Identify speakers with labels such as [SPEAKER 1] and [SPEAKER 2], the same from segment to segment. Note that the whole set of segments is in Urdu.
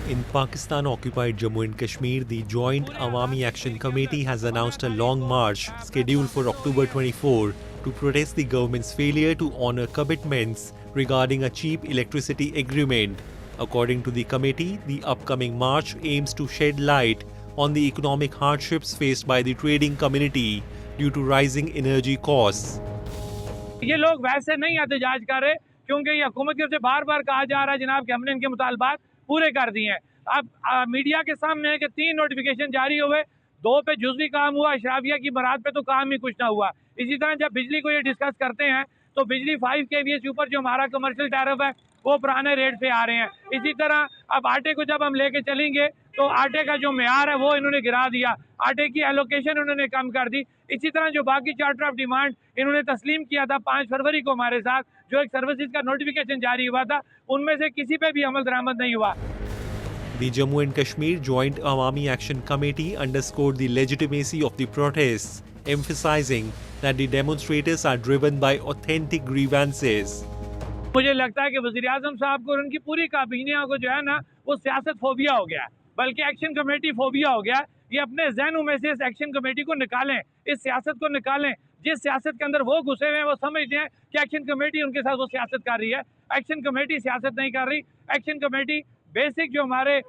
[SPEAKER 1] In Pakistan-occupied Jammu and Kashmir, the Joint Awami Action Committee has announced a long march scheduled for October 24 to protest the government's failure to honor commitments regarding a cheap electricity agreement. According to the committee, the upcoming march aims to shed light on the economic hardships faced by the trading community due to rising energy costs.
[SPEAKER 2] یہ لوگ ویسے نہیں احتجاج کر رہے کیونکہ یہ حکومت کی طرف سے بار بار کہا جا رہا ہے جناب کہ ہم نے ان کے مطالبات پورے کر دیے ہیں. اب میڈیا کے سامنے ہے کہ 3 نوٹیفیکیشن جاری ہوئے, 2 پہ جزوی کام ہوا, اشرافیہ کی برات پہ تو کام ہی کچھ نہ ہوا. اسی طرح جب بجلی کو یہ ڈسکس کرتے ہیں تو بجلی 5 kVA سے اوپر جو ہمارا کمرشل ٹیرف ہے وہ پرانے ریٹ پہ آ رہے ہیں. اسی طرح اب آٹے کو جب ہم لے کے چلیں گے تو آٹے کا جو معیار ہے وہ انہوں نے گرا دیا, آٹے کی ایلوکیشن انہوں نے کم کر دی. اسی طرح جو باقی چارٹر آف ڈیمانڈ انہوں نے تسلیم کیا تھا 5 فروری کو ہمارے ساتھ, جو ایک سروسز کا نوٹیفیکیشن جاری ہوا تھا, ان میں سے کسی پہ بھی عمل درآمد نہیں ہوا.
[SPEAKER 1] The Jammu and Kashmir Joint Awami Action Committee underscored the legitimacy of the protests, emphasizing that the demonstrators are driven by authentic grievances.
[SPEAKER 2] مجھے لگتا ہے کہ وزیراعظم صاحب کو اور ان کی پوری کابینہ کو جو ہے نا وہ سیاست فوبیا ہو گیا, بلکہ ایکشن کمیٹی فوبیا ہو گیا. یہ اپنے ذہنوں میں سے اس ایکشن کمیٹی کو نکالیں, اس سیاست کو نکالیں. جس سیاست کے اندر وہ گھسے ہوئے ہیں وہ سمجھتے ہیں کہ ایکشن کمیٹی ان کے ساتھ وہ سیاست کر رہی ہے. ایکشن کمیٹی سیاست نہیں کر رہی. ایکشن کمیٹی بیسک جو ہمارے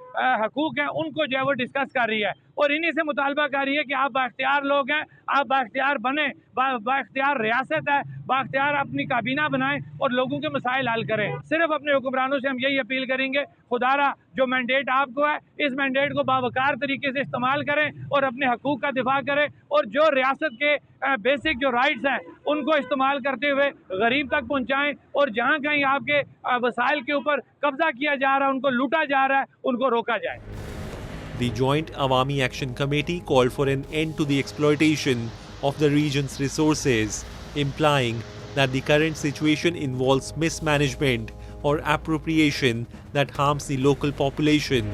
[SPEAKER 2] حقوق ہیں ان کو جو ہے وہ ڈسکس کر رہی ہے, اور انہی سے مطالبہ کر رہی ہے کہ آپ بااختیار لوگ ہیں, آپ بااختیار بنیں, بااختیار ریاست ہے, بااختیار اپنی کابینہ بنائیں اور لوگوں کے مسائل حل کریں. صرف اپنے حکمرانوں سے ہم یہی اپیل کریں گے, خدا را جو مینڈیٹ آپ کو ہے اس مینڈیٹ کو باوقار طریقے سے استعمال کریں اور اپنے حقوق کا دفاع کریں, اور جو ریاست کے بیسک جو رائٹس ہیں ان کو استعمال کرتے ہوئے غریب تک پہنچائیں, اور جہاں کہیں آپ کے وسائل کے اوپر قبضہ کیا جا رہا ہے, ان کو لوٹا جا رہا ہے, ان کو روکا جائے.
[SPEAKER 1] The Joint Awami Action Committee called for an end to the exploitation of the region's resources, implying that the current situation involves mismanagement or appropriation that harms the local population.